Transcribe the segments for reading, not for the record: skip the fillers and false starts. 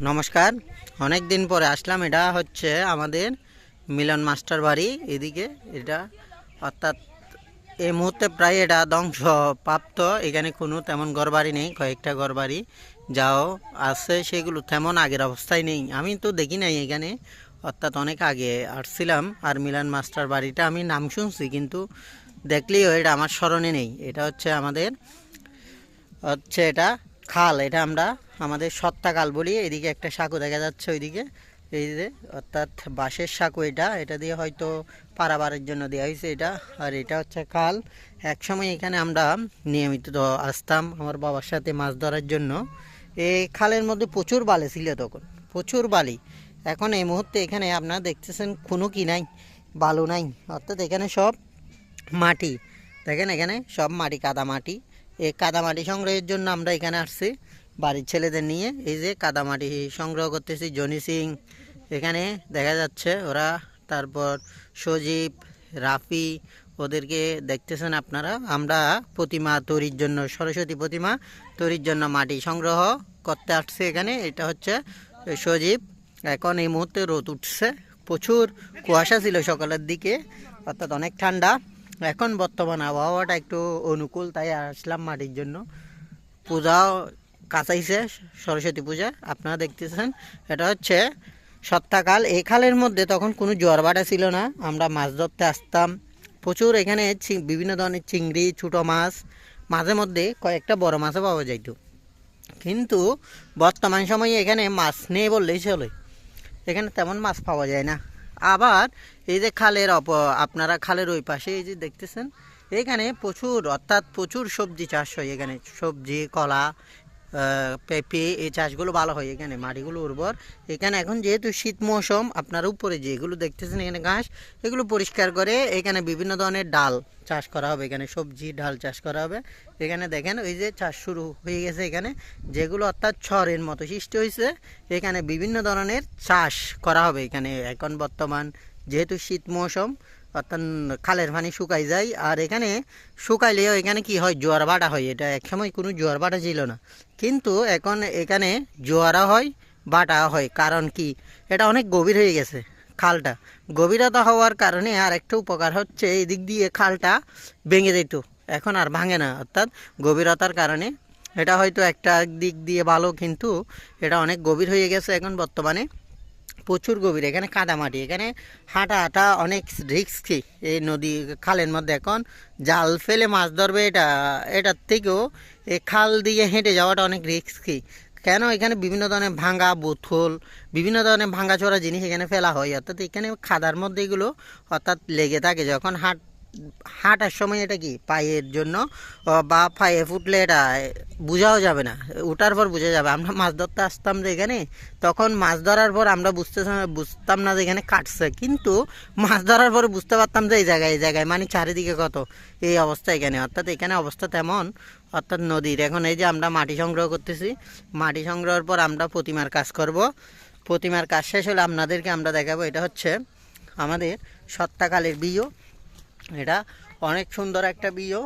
নমস্কার। অনেক দিন পরে আসলাম। এটা হচ্ছে আমাদের মিলন মাস্টার বাড়ি এদিকে। এটা অর্থাৎ এই মুহূর্তে প্রায় এটা ধ্বংসপ্রাপ্ত। এখানে কোনো তেমন ঘরবাড়ি নেই, কয়েকটা ঘরবাড়ি যাও আছে, সেগুলো তেমন আগের অবস্থায় নেই। আমি তো দেখি নাই এখানে, অর্থাৎ অনেক আগে আসছিলাম। আর মিলন মাস্টার বাড়িটা আমি নাম শুনছি, কিন্তু দেখলেও এটা আমার স্মরণে নেই। এটা হচ্ছে আমাদের এটা খাল। এটা আমরা আমাদের সত্তা খাল বলি। এদিকে একটা সাঁকো দেখা যাচ্ছে ওইদিকে, এই যে অর্থাৎ বাঁশের সাঁকো। এটা দিয়ে হয়তো পারাবারের জন্য দেওয়া হয়েছে এটা। আর এটা হচ্ছে খাল। একসময় এখানে আমরা নিয়মিত আসতাম আমার বাবার সাথে মাছ ধরার জন্য। এই খালের মধ্যে প্রচুর বালি ছিল তখন, প্রচুর বালি। এখন এই মুহূর্তে এখানে আপনারা দেখতেছেন কোনো কি নাই, বালু নাই। অর্থাৎ এখানে সব মাটি। দেখেন এখানে সব মাটি, কাদা মাটি। এই কাদামাটি সংগ্রহের জন্য আমরা এখানে আসছি বাড়ির ছেলেদের নিয়ে। এই যে কাদামাটি সংগ্রহ করতেছি। জনি সিং এখানে দেখা যাচ্ছে ওরা, তারপর সজীব, রাফি, ওদেরকে দেখতেছেন আপনারা। আমরা প্রতিমা তৈরির জন্য, সরস্বতী প্রতিমা তৈরির জন্য মাটি সংগ্রহ করতে আসছে এখানে। এটা হচ্ছে সজীব। এখন এই মুহূর্তে রোদ উঠছে, প্রচুর কুয়াশা ছিল সকালের দিকে, অর্থাৎ অনেক ঠান্ডা। এখন বর্তমান আবহাওয়াটা একটু অনুকূল, তাই আসলাম মাটির জন্য। পূজাও কাছাইছে, সরস্বতী পূজা আপনারা দেখতেছেন। এটা হচ্ছে সত্তাকাল। এই খালের মধ্যে তখন কোনো জোয়ার ভাটা ছিল না, আমরা মাছ ধরতে আসতাম প্রচুর। এখানে বিভিন্ন ধরনের চিংড়ি, ছোটো মাছ, মাঝে মধ্যে কয়েকটা বড় মাছও পাওয়া যাইত। কিন্তু বর্তমান সময়ে এখানে মাছ নেই বললেই চলে, এখানে তেমন মাছ পাওয়া যায় না। আবার এই যে খালের আপনারা খালের ওই পাশে এই যে দেখতেছেন, এখানে প্রচুর, অর্থাৎ প্রচুর সবজি চাষ হয় এখানে। সবজি, কলা, পেঁপে, এই চাষগুলো ভালো হয় এখানে। মাটিগুলো উর্বর। এখানে এখন যেহেতু শীত মৌসুম, আপনার উপরে যেগুলো দেখতেছেন এখানে ঘাস, এগুলো পরিষ্কার করে এখানে বিভিন্ন ধরনের ডাল চাষ করা হবে। এখানে সবজি, ডাল চাষ করা হবে। এখানে দেখেন ওই যে চাষ শুরু হয়ে গেছে এখানে, যেগুলো অর্থাৎ ছড়ের মতো সৃষ্টি হয়েছে। এখানে বিভিন্ন ধরনের চাষ করা হবে এখানে। এখন বর্তমান যেহেতু শীত মৌসুম, অর্থাৎ খালের পানি শুকাই যায়। আর এখানে শুকাইলেও এখানে কি হয়, জোয়ার ভাটা হয়। এটা একসময় কোনো জোয়ার ভাটা ছিল না, কিন্তু এখন এখানে জোয়ারা হয়, ভাটা হয়। কারণ কি, এটা অনেক গভীর হয়ে গেছে খালটা। গভীরতা হওয়ার কারণে আর একটা উপকার হচ্ছে, এই দিক দিয়ে খালটা ভেঙে যেত, এখন আর ভাঙে না। অর্থাৎ গভীরতার কারণে এটা হয়তো একটা দিক দিয়ে ভালো, কিন্তু এটা অনেক গভীর হয়ে গেছে এখন বর্তমানে, প্রচুর গভীর। এখানে কাদামাটি, এখানে হাঁটা অনেক রিস্কি। এই নদী খালের মধ্যে এখন জাল ফেলে মাছ ধরবে, এটার থেকেও এই খাল দিয়ে হেঁটে যাওয়াটা অনেক রিস্কি। কেন, এখানে বিভিন্ন ধরনের ভাঙা বোতল, বিভিন্ন ধরনের ভাঙাচোরা জিনিস এখানে ফেলা হয়। অর্থাৎ এখানে খাদার মধ্যে এগুলো অর্থাৎ লেগে থাকে। যখন হাঁটার সময় এটা কি পায়ের জন্য, বা পায়ে ফুটলে এটা বোঝাও যাবে না, ওঠার পর বোঝা যাবে। আমরা মাছ ধরতে আসতাম যে এখানে, তখন মাছ ধরার পর আমরা বুঝতাম না যে এখানে কাটছে, কিন্তু মাছ ধরার পরে বুঝতে পারতাম যে এই জায়গায় মানে চারিদিকে কত এই অবস্থা এখানে। অর্থাৎ এখানে অবস্থা তেমন, অর্থাৎ নদীর। এখন এই যে আমরা মাটি সংগ্রহ করতেছি, মাটি সংগ্রহের পর আমরা প্রতিমার কাজ করব। প্রতিমার কাজ শেষ হলে আপনাদেরকে আমরা দেখাবো। এটা হচ্ছে আমাদের সত্তাকালের বিয়ে। এটা অনেক সুন্দর একটা বিয়ে।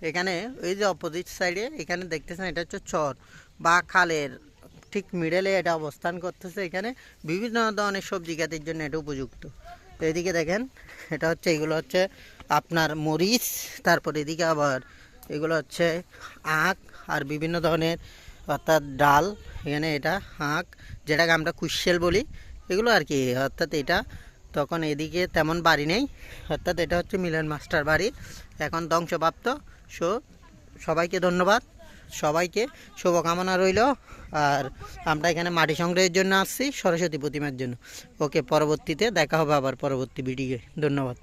এখানে এই যে অপোজিট সাইডে এখানে দেখতেছেন, এটা হচ্ছে চর বা খালের ঠিক মিডলে এটা অবস্থান করতেছে। এখানে বিভিন্ন ধরনের সবজি গাছের জন্য এটা উপযুক্ত। এদিকে দেখেন, এটা হচ্ছে, এগুলো হচ্ছে আপনার মরিচ, তারপর এদিকে আবার এগুলো হচ্ছে আখ আর বিভিন্ন ধরনের অর্থাৎ ডাল। এখানে এটা আখ, যেটাকে আমরা কুশেল বলি, এগুলো আর কি। অর্থাৎ এটা তখন এদিকে তেমন বাড়ি নেই, অর্থাৎ এটা হচ্ছে মিলন মাস্টার বাড়ি, এখন ধ্বংসপ্রাপ্ত। সবাইকে ধন্যবাদ, সবাইকে শুভকামনা রইল। আর আমরা এখানে মাটি সংগ্রহের জন্য আসছি, সরস্বতী প্রতিমার জন্য। ওকে, পরবর্তীতে দেখা হবে আবার পরবর্তী ভিডিওয়ে। ধন্যবাদ।